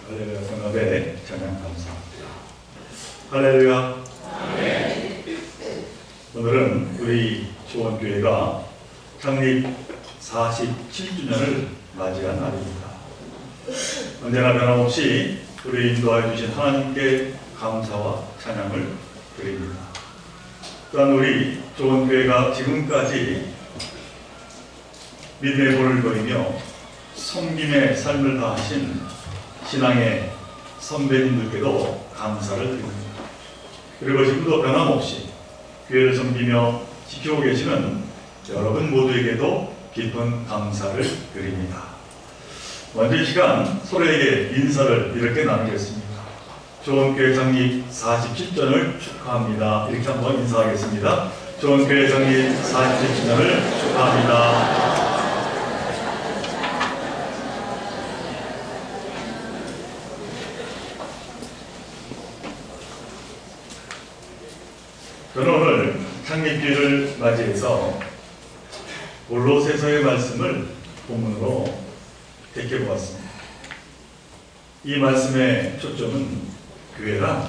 할렐루야 성가대 찬양 감사합니다. 할렐루야. 아멘. 오늘은 우리 조원교회가 창립 47주년을 맞이한 날입니다. 언제나 변함없이 우리 인도하여 주신 하나님께 감사와 찬양을 드립니다. 또한 우리 조원교회가 지금까지 믿음의 본을 보이며 섬김의 삶을 다하신 신앙의 선배님들께도 감사를 드립니다. 그리고 지금도 변함없이 교회를 섬기며 지키고 계시는 여러분 모두에게도 깊은 감사를 드립니다. 먼저 이 시간 서로에게 인사를 이렇게 나누겠습니다. 조원교회 창립 47주년을 축하합니다. 이렇게 한번 인사하겠습니다. 조원교회 창립 47주년을 축하합니다. 저는 오늘 창립주일을 맞이해서 골로새서의 말씀을 본문으로 택해보았습니다. 이 말씀의 초점은 교회란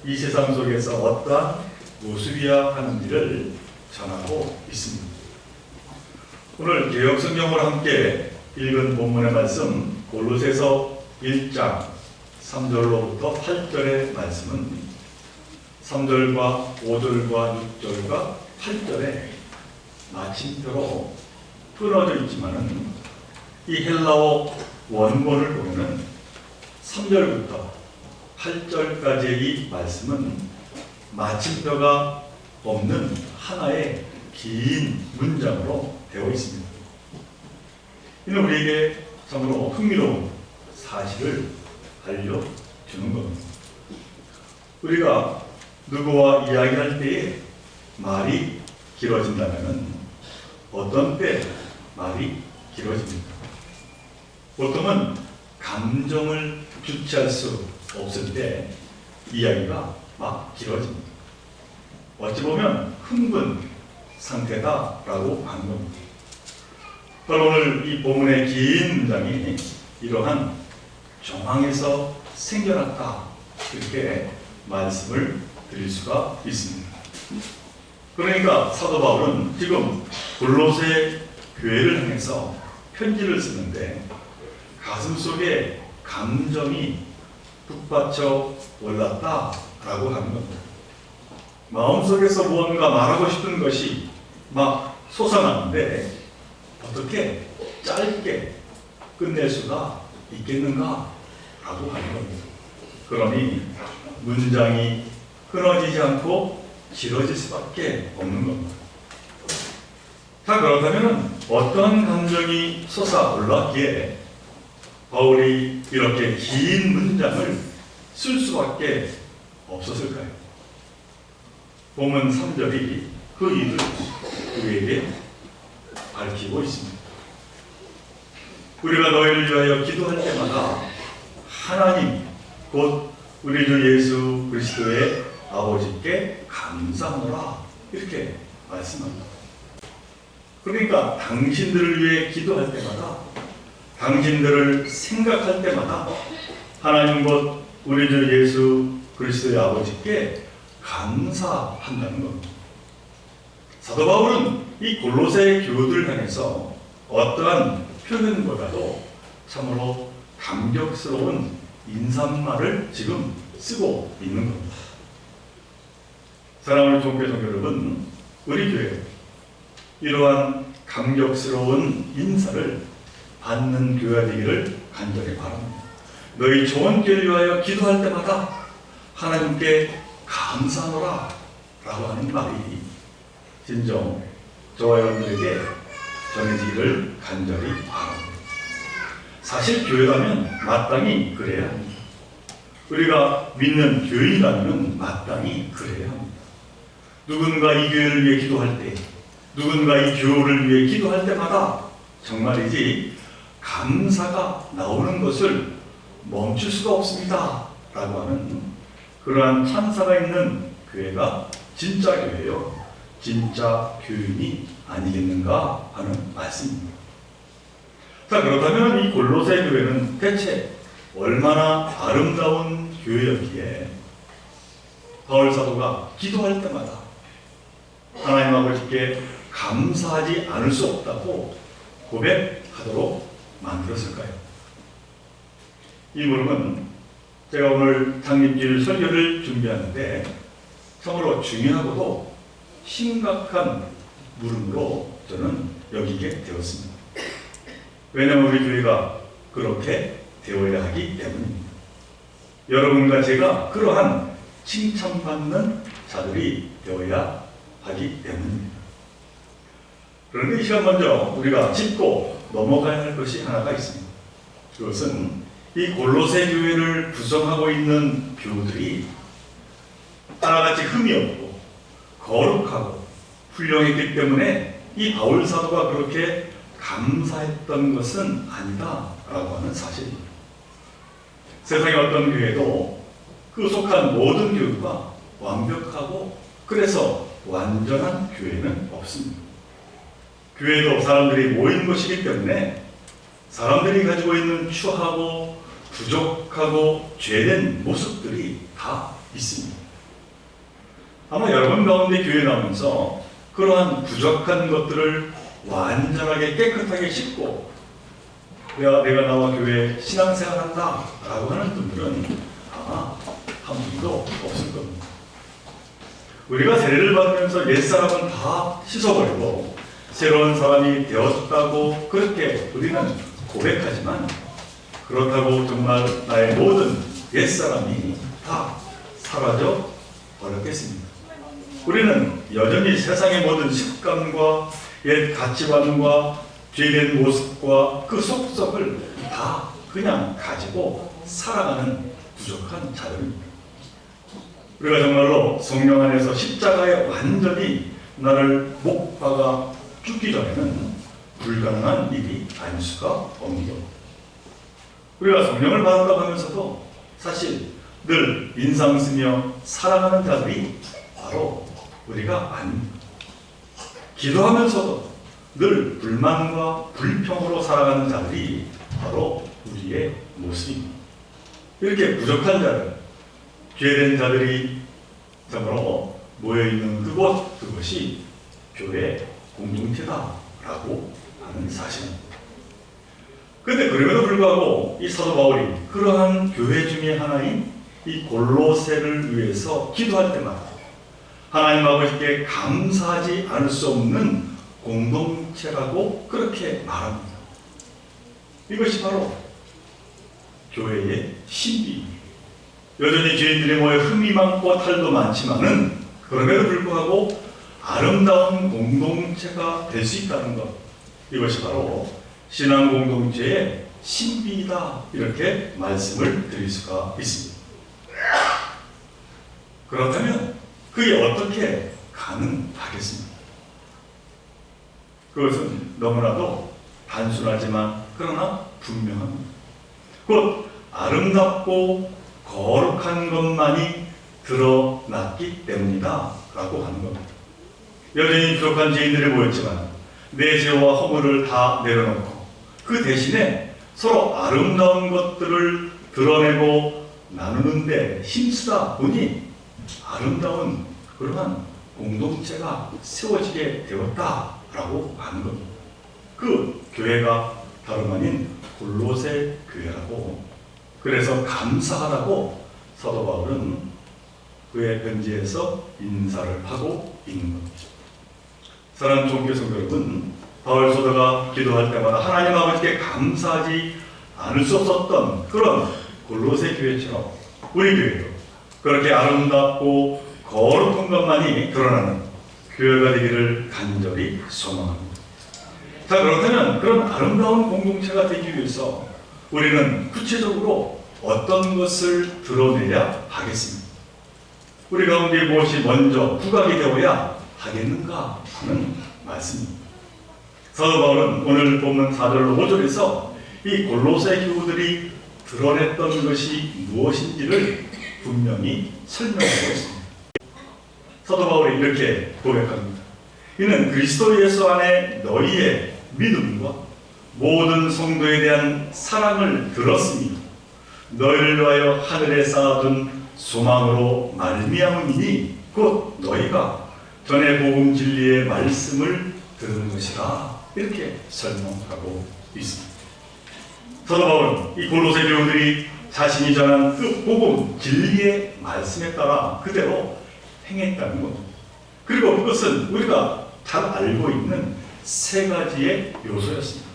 이 세상 속에서 어떠한 모습이야 하는 일을 전하고 있습니다. 오늘 개역성경으로 함께 읽은 본문의 말씀 골로새서 1장 3절로부터 8절의 말씀은 3절과 5절과 6절과 8절에 마침표로 끊어져 있지만은 이 헬라어 원본을 보면은 3절부터 8절까지의 이 말씀은 마침표가 없는 하나의 긴 문장으로 되어 있습니다. 이는 우리에게 참으로 흥미로운 사실을 알려주는 겁니다. 우리가 누구와 이야기할 때에 말이 길어진다면 어떤 때 말이 길어집니까? 보통은 감정을 주체할 수 없을 때 이야기가 막 길어집니다. 어찌 보면 흥분 상태다라고 하는 겁니다. 바로 오늘 이 본문의 긴 문장이 이러한 정황에서 생겨났다 이렇게 말씀을 드릴 수가 있습니다. 그러니까 사도 바울은 지금 골로새 교회를 향해서 편지를 쓰는데 가슴 속에 감정이 북받쳐 올랐다라고 하는 겁니다. 마음속에서 무언가 말하고 싶은 것이 막 솟아나는데 어떻게 짧게 끝낼 수가 있겠는가 라고 하는 겁니다. 그러니 문장이 끊어지지 않고 길어질 수밖에 없는 겁니다. 자, 그렇다면 어떤 감정이 솟아올랐기에 바울이 이렇게 긴 문장을 쓸 수밖에 없었을까요? 본문 3절이 그 이유를 우리에게 밝히고 있습니다. 우리가 너희를 위하여 기도할 때마다 하나님 곧 우리 주 예수 그리스도의 아버지께 감사하노라 이렇게 말씀합니다. 그러니까 당신들을 위해 기도할 때마다 당신들을 생각할 때마다 하나님 곧 우리 주 예수 그리스도의 아버지께 감사한다는 겁니다. 사도 바울은 이 골로새 교우들을 향해서 어떠한 표현보다도 참으로 감격스러운 인사말을 지금 쓰고 있는 겁니다. 사랑하는 종교 여러분, 우리 교회 이러한 감격스러운 인사를 받는 교회가 되기를 간절히 바랍니다. 너희 조원교회를 위하여 기도할 때마다 하나님께 감사하노라 라고 하는 말이 진정 저와 여러분들에게 전해지기를 간절히 바랍니다. 사실 교회라면 마땅히 그래야 합니다. 우리가 믿는 교인이라면 마땅히 그래야 합니다. 누군가 이 교회를 위해 기도할 때, 누군가 이 교회를 위해 기도할 때마다 정말이지 감사가 나오는 것을 멈출 수가 없습니다 라고 하는 그러한 찬사가 있는 교회가 진짜 교회요, 진짜 교인이 아니겠는가 하는 말씀입니다. 자, 그렇다면 이 골로새 교회는 대체 얼마나 아름다운 교회였기에 바울 사도가 기도할 때마다 하나님 아버지께 감사하지 않을 수 없다고 고백하도록 만들었을까요? 이 물음은 제가 오늘 창립주일 설교를 준비하는데 참으로 중요하고도 심각한 물음으로 저는 여기게 되었습니다. 왜냐하면 우리 교회가 그렇게 되어야 하기 때문입니다. 여러분과 제가 그러한 칭찬받는 자들이 되어야 하기 때문입니다. 그런데 이 시간 먼저 우리가 짚고 넘어가야 할 것이 하나가 있습니다. 그것은 이 골로새 교회를 구성하고 있는 교우들이 하나같이 흠이 없고 거룩하고 훌륭했기 때문에 이 바울 사도가 그렇게 감사했던 것은 아니다라고 하는 사실입니다. 세상의 어떤 교회도 그 속한 모든 교회가 완벽하고 그래서 완전한 교회는 없습니다. 교회도 사람들이 모인 것이기 때문에 사람들이 가지고 있는 추하고 부족하고 죄된 모습들이 다 있습니다. 아마 여러분 가운데 교회 나오면서 그러한 부족한 것들을 완전하게 깨끗하게 씻고 내가 나와 교회에 신앙생활한다 라고 하는 분들은 아마 한 분도 없을 겁니다. 우리가 세례를 받으면서 옛사람은 다 씻어버리고 새로운 사람이 되었다고 그렇게 우리는 고백하지만 그렇다고 정말 나의 모든 옛사람이 다 사라져 버렸겠습니다. 우리는 여전히 세상의 모든 습관과 옛 가치관과 죄된 모습과 그 속성을 다 그냥 가지고 살아가는 부족한 자들입니다. 우리가 정말로 성령 안에서 십자가에 완전히 나를 못 박아 죽기 전에는 불가능한 일이 아닐 수가 없는 겁니다. 우리가 성령을 받았다고 하면서도 사실 늘 인상 쓰며 살아가는 자들이 바로 우리가 아닙니다. 기도하면서도 늘 불만과 불평으로 살아가는 자들이 바로 우리의 모습입니다. 이렇게 부족한 자들, 죄된 자들이 정말로 모여있는 그것이 교회 공동체다라고 하는 사실입니다. 그런데 그럼에도 불구하고 이 사도 바울이 그러한 교회 중에 하나인 이 골로새를 위해서 기도할 때마다 하나님 아버지께 감사하지 않을 수 없는 공동체라고 그렇게 말합니다. 이것이 바로 교회의 신비입니다. 여전히 죄인들이 모여 흠이 많고 탈도 많지만은 그럼에도 불구하고 아름다운 공동체가 될 수 있다는 것, 이것이 바로 신앙 공동체의 신비이다, 이렇게 말씀을 드릴 수가 있습니다. 그렇다면 그게 어떻게 가능하겠습니까? 그것은 너무나도 단순하지만 그러나 분명합니다. 곧 아름답고 거룩한 것만이 드러났기 때문이다 라고 하는 겁니다. 여전히 부족한 죄인들이 모였지만 내 죄와 허물을 다 내려놓고 그 대신에 서로 아름다운 것들을 드러내고 나누는데 힘쓰다 보니 아름다운 그러한 공동체가 세워지게 되었다라고 하는 겁니다. 그 교회가 다름 아닌 골로새 교회라고, 그래서 감사하다고 사도 바울은 그의 편지에서 인사를 하고 있는 겁니다. 사랑하는 종교 성도 여러분, 바울 사도가 기도할 때마다 하나님 아버지께 감사하지 않을 수 없었던 그런 골로새 교회처럼 우리 교회도 그렇게 아름답고 거룩한 것만이 드러나는 교회가 되기를 간절히 소망합니다. 자, 그렇다면 그런 아름다운 공동체가 되기 위해서 우리는 구체적으로 어떤 것을 드러내야 하겠습니까? 우리 가운데 무엇이 먼저 부각이 되어야 하겠는가 하는 말씀입니다. 사도 바울은 오늘 본문 4절로 5절에서 이 골로새 교우들이 드러냈던 것이 무엇인지를 분명히 설명하고 있습니다. 사도 바울이 이렇게 고백합니다. 이는 그리스도 예수 안에 너희의 믿음과 모든 성도에 대한 사랑을 들었으니 너희를 위하여 하늘에 쌓아둔 소망으로 말미암음이니 곧 너희가 전에 복음 진리의 말씀을 들은 것이라. 이렇게 설명하고 있습니다. 사도 바울은 이 골로새 교우들이 자신이 전한 그 복음 진리의 말씀에 따라 그대로 행했다는 것. 그리고 그것은 우리가 잘 알고 있는 세 가지의 요소였습니다.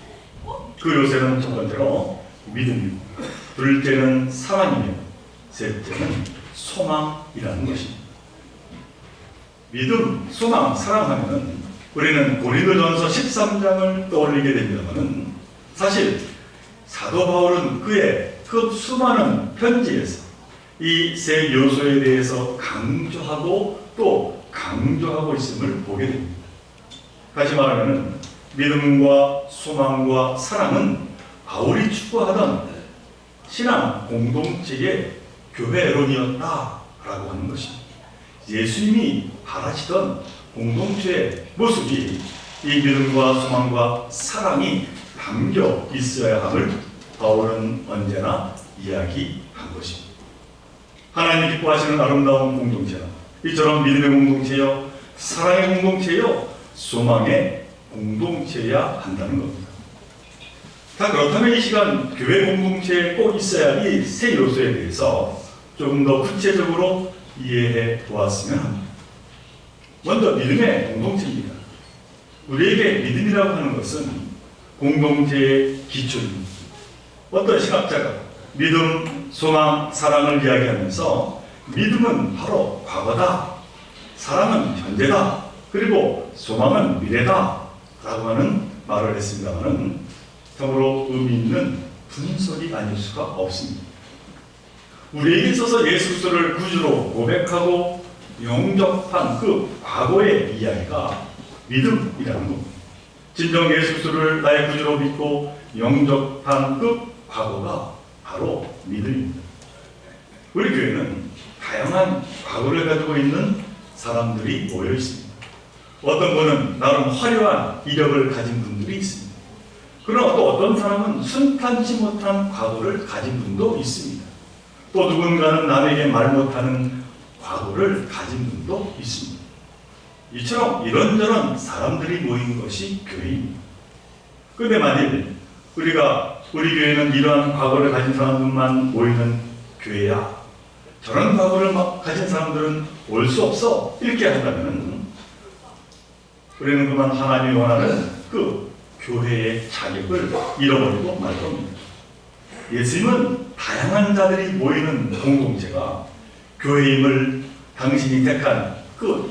그 요새는 첫 번째로 믿음이고, 둘째는 사랑이며, 셋째는 소망이라는 것입니다. 믿음, 소망, 사랑하면 우리는 고린도전서 13장을 떠올리게 됩니다만, 사실 사도 바울은 그의 그 수많은 편지에서 이 세 요소에 대해서 강조하고 또 강조하고 있음을 보게 됩니다. 다시 말하면 믿음과 소망과 사랑은 바울이 추구하던 신앙 공동체의 교회론이었다라고 하는 것입니다. 예수님이 바라시던 공동체의 모습이 이 믿음과 소망과 사랑이 담겨 있어야 함을 바울은 언제나 이야기한 것입니다. 하나님이 기뻐하시는 아름다운 공동체는 이처럼 믿음의 공동체요, 사랑의 공동체요, 소망의 공동체여야 한다는 겁니다. 자, 그렇다면 이 시간 교회 공동체에 꼭 있어야 할 이 세 요소에 대해서 조금 더 구체적으로 이해해 보았으면 합니다. 먼저 믿음의 공동체입니다. 우리에게 믿음이라고 하는 것은 공동체의 기초입니다. 어떤 신학자가 믿음, 소망, 사랑을 이야기하면서 믿음은 바로 과거다, 사랑은 현재다, 그리고 소망은 미래다 라고 하는 말을 했습니다만 참으로 의미 있는 분석이 아닐 수가 없습니다. 우리에게 있어서 예수 그리스도를 구주로 고백하고 영접한 그 과거의 이야기가 믿음이라는 겁니다. 진정 예수 그리스도를 나의 구주로 믿고 영접한 그 과거가 바로 믿음입니다. 우리 교회는 다양한 과거를 가지고 있는 사람들이 모여 있습니다. 어떤 분은 나름 화려한 이력을 가진 분들이 있습니다. 그러나 또 어떤 사람은 순탄치 못한 과거를 가진 분도 있습니다. 또 누군가는 남에게 말 못하는 과거를 가진 분도 있습니다. 이처럼 이런저런 사람들이 모인 것이 교회입니다. 그런데 만일 우리 교회는 이러한 과거를 가진 사람들만 모이는 교회야, 저런 과거를 가진 사람들은 올 수 없어, 이렇게 한다면 우리는 그만 하나님이 원하는 그 교회의 자격을 잃어버리고 말 겁니다. 예수님은 다양한 자들이 모이는 공동체가 교회임을 당신이 택한 그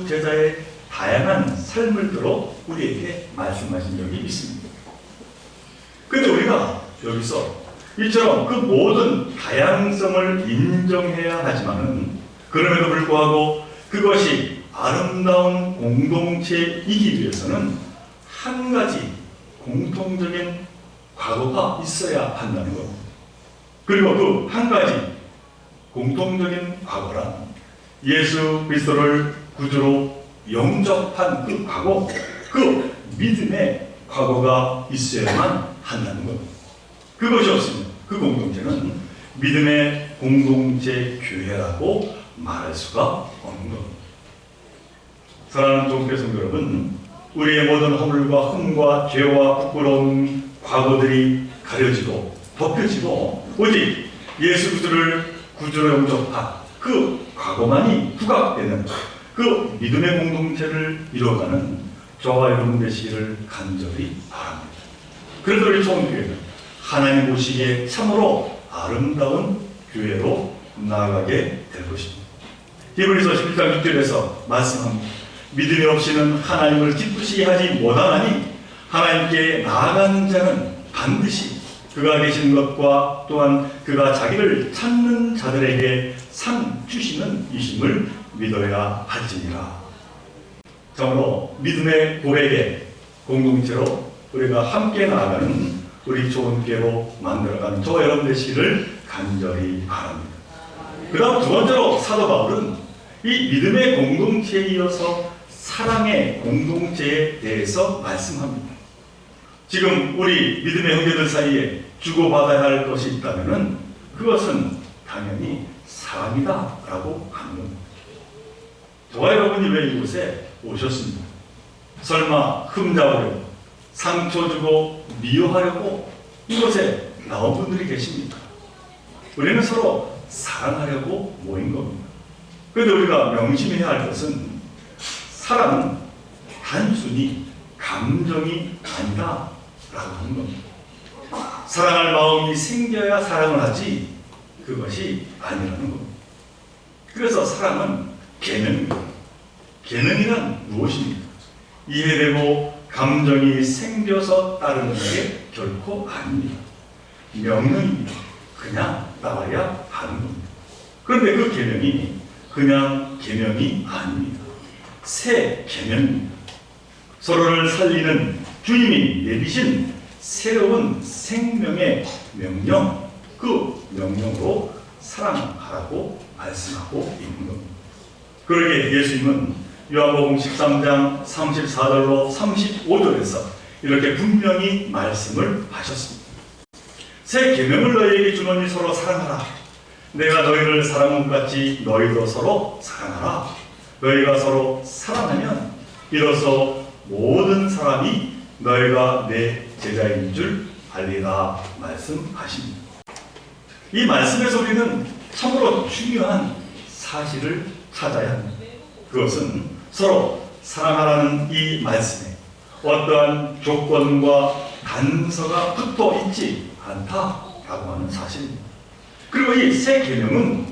12제자의 다양한 삶을 들어 우리에게 말씀하신 적이 있습니다. 그런데 우리가 여기서 이처럼 그 모든 다양성을 인정해야 하지만 그럼에도 불구하고 그것이 아름다운 공동체이기 위해서는 한 가지 공통적인 과거가 있어야 한다는 겁니다. 그리고 그 한 가지 공통적인 과거란 예수 그리스도를 구주로 영접한 그 과거, 그 믿음의 과거가 있어야만 한다는 겁니다. 그것이 없으면 그 공동체는 믿음의 공동체 교회라고 말할 수가 없는 겁니다. 사랑하는 종교 성도 여러분, 우리의 모든 허물과 흠과 죄와 부끄러운 과거들이 가려지고 덮여지고 오직 예수 그리스도를 구주로 영접한 그 과거만이 부각되는 그 믿음의 공동체를 이뤄가는 저와 여러분 되시기를 간절히 바랍니다. 그래서 우리 총교회는 하나님 보시기에 참으로 아름다운 교회로 나아가게 될 것입니다. 히브리서 11장 6절에서 말씀합니다. 믿음이 없이는 하나님을 기쁘시게 하지 못하나니 하나님께 나아가는 자는 반드시 그가 계신 것과 또한 그가 자기를 찾는 자들에게 상 주시는 이심을 믿어야 할지니라. 참으로 믿음의 고백의 공동체로 우리가 함께 나아가는 우리 좋은 교회로 만들어가는 저와 여러분 되시기를 간절히 바랍니다. 그 다음 두 번째로 사도 바울은 이 믿음의 공동체에 이어서 사랑의 공동체에 대해서 말씀합니다. 지금 우리 믿음의 형제들 사이에 주고받아야 할 것이 있다면 그것은 당연히 사랑이다 라고 하는 겁니다. 저와 여러분이 왜 이곳에 오셨습니까? 설마 흠잡으려고, 상처 주고 미워하려고 이곳에 나온 분들이 계십니까? 우리는 서로 사랑하려고 모인 겁니다. 그런데 우리가 명심해야 할 것은 사랑은 단순히 감정이 아니다 라고 하는 겁니다. 사랑할 마음이 생겨야 사랑을 하지 그것이 아니라는 겁니다. 그래서 사랑은 계명입니다. 계명이란 무엇입니까? 이해되고 감정이 생겨서 따르는 게 결코 아닙니다. 명령입니다. 그냥 따라야 하는 겁니다. 그런데 그 계명이 그냥 계명이 아닙니다. 새 계명입니다. 서로를 살리는 주님이 내리신 새로운 생명의 명령, 그 명령으로 사랑하라고 말씀하고 있는 겁니다. 그러게 예수님은 요한복음 13장 34절로 35절에서 이렇게 분명히 말씀을 하셨습니다. 새 계명을 너희에게 주노니 서로 사랑하라. 내가 너희를 사랑한 것 같이 너희도 서로 사랑하라. 너희가 서로 사랑하면 이로써 모든 사람이 너희가 내 제자인 줄 알리라 말씀하십니다. 이 말씀에서 우리는 참으로 중요한 사실을 찾아야 합니다. 그것은 서로 사랑하라는 이 말씀에 어떠한 조건과 단서가 붙어 있지 않다라고 하는 사실입니다. 그리고 이 새 계명은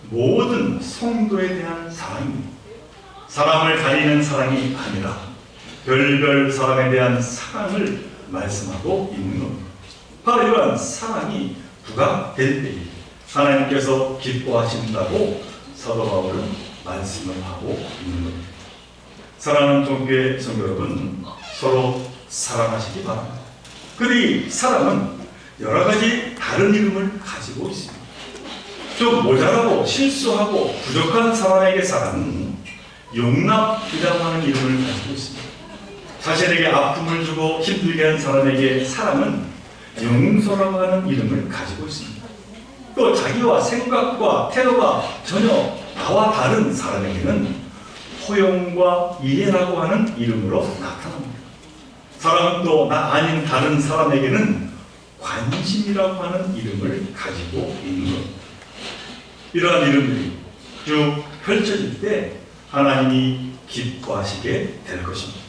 모든 성도에 대한 사랑입니다. 사람을 가리는 사랑이 아니라 별별 사람에 대한 사랑을 말씀하고 있는 겁니다. 바로 이러한 사랑이 부각될 때 하나님께서 기뻐하신다고 사도 바울은 말씀을 하고 있는 겁니다. 사랑하는 종교의 성도 여러분, 서로 사랑하시기 바랍니다. 그런데 이 사랑은 여러 가지 다른 이름을 가지고 있습니다. 좀 모자라고 실수하고 부족한 사람에게 사랑은 용납이라고 하는 이름을 가지고 있습니다. 자신에게 아픔을 주고 힘들게 한 사람에게 사랑은 용서라고 하는 이름을 가지고 있습니다. 또 자기와 생각과 태도가 전혀 나와 다른 사람에게는 포용과 이해라고 하는 이름으로 나타납니다. 사랑은 또 나 아닌 다른 사람에게는 관심이라고 하는 이름을 가지고 있는 겁니다. 이러한 이름들이 쭉 펼쳐질 때 하나님이 기뻐하시게 될 것입니다.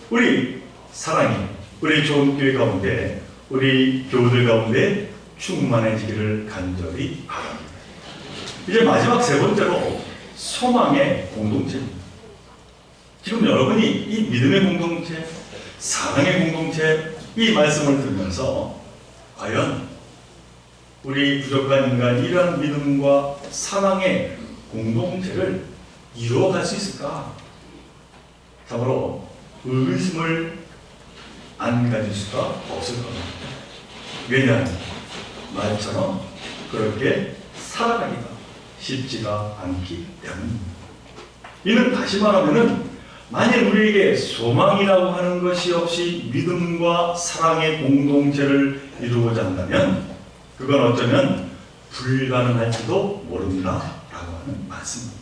우리 사랑이 우리 좋은 교회 가운데 우리 교우들 가운데 충만해지기를 간절히 바랍니다. 이제 마지막 세 번째로 소망의 공동체입니다. 지금 여러분이 이 믿음의 공동체, 사랑의 공동체 이 말씀을 들으면서 과연 우리 부족한 인간이 이러한 믿음과 사랑의 공동체를 이루어갈 수 있을까? 참으로 의심을 안 가질 수가 없을 겁니다. 왜냐하면 말처럼 그렇게 살아가기가 쉽지가 않기 때문입니다. 이는 다시 말하면 만일 우리에게 소망이라고 하는 것이 없이 믿음과 사랑의 공동체를 이루고자 한다면 그건 어쩌면 불가능할지도 모른다라고 하는 말씀입니다.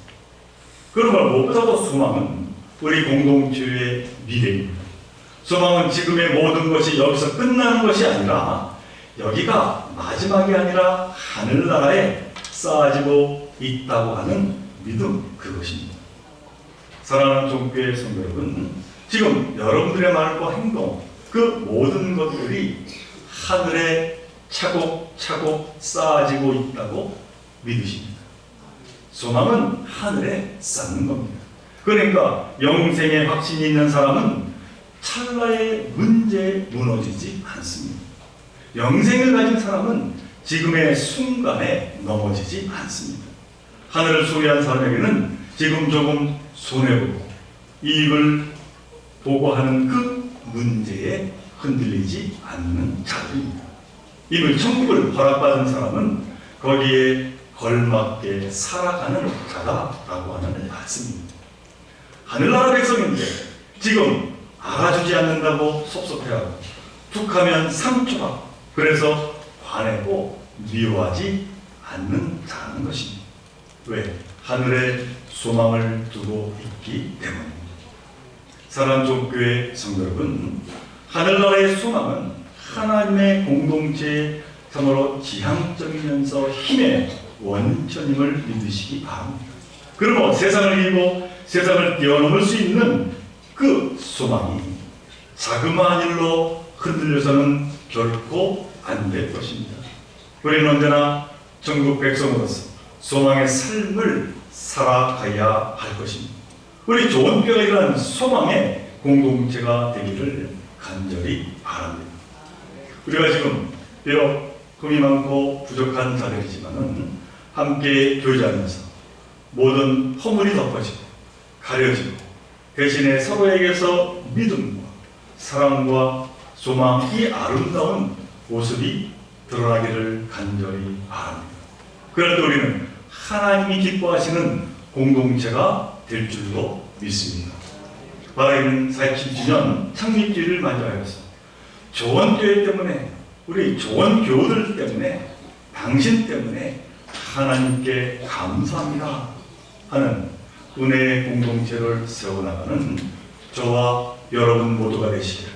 그러므로 무엇보다도 소망은 우리 공동체의 미래입니다. 소망은 지금의 모든 것이 여기서 끝나는 것이 아니라 여기가 마지막이 아니라 하늘나라에 쌓아지고 있다고 하는 믿음, 그것입니다. 사랑하는 종교의 성도 여러분, 지금 여러분들의 말과 행동, 그 모든 것들이 하늘에 차곡차곡 쌓아지고 있다고 믿으십니다. 소망은 하늘에 쌓는 겁니다. 그러니까 영생의 확신이 있는 사람은 찰나의 문제에 무너지지 않습니다. 영생을 가진 사람은 지금의 순간에 넘어지지 않습니다. 하늘을 소유한 사람에게는 지금 조금 손해보고 이익을 보고 하는 그 문제에 흔들리지 않는 자들입니다. 이미 천국을 허락받은 사람은 거기에 걸맞게 살아가는 자다라고 하는 말씀입니다. 하늘나라 백성인데 지금 알아주지 않는다고 섭섭해하고 툭하면 상처받고 그래서 화내고 미워하지 않는 자라는 것입니다. 왜? 하늘에 소망을 두고 있기 때문입니다. 사랑하는 종교회 성도 여러분, 하늘나라의 소망은 하나님의 공동체의 참으로 지향점이면서 힘의 원천임을 믿으시기 바랍니다. 그러면 세상을 이기고 세상을 뛰어넘을 수 있는 그 소망이 자그마한 일로 흔들려서는 결코 안 될 것입니다. 우리는 언제나 전국 백성으로서 소망의 삶을 살아가야 할 것입니다. 우리 좋은 교회가 이러한 소망의 공동체가 되기를 간절히 바랍니다. 우리가 지금 비록 금이 많고 부족한 자들이지만은 함께 교제하면서 모든 허물이 덮어지고 가려지고 대신에 서로에게서 믿음과 사랑과 소망, 이 아름다운 모습이 드러나기를 간절히 바랍니다. 그럴 때 우리는 하나님이 기뻐하시는 공동체가 될 줄로 믿습니다. 바라기는 47주년 창립주의를 맞이하여서 좋은 교회 때문에, 우리 좋은 교우들 때문에, 당신 때문에 하나님께 감사합니다 하는 은혜의 공동체를 세워나가는 저와 여러분 모두가 되시기를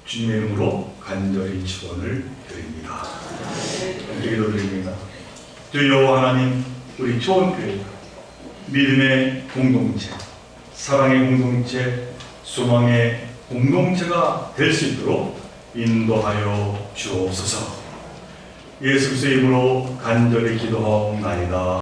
주님의 이름으로 간절히 축원을 드립니다. 함께 기도드립니다. 주여 하나님, 우리 좋은 교회, 믿음의 공동체, 사랑의 공동체, 소망의 공동체가 될 수 있도록 인도하여 주옵소서. 예수 그리스도의 이름으로 간절히 기도하옵나이다.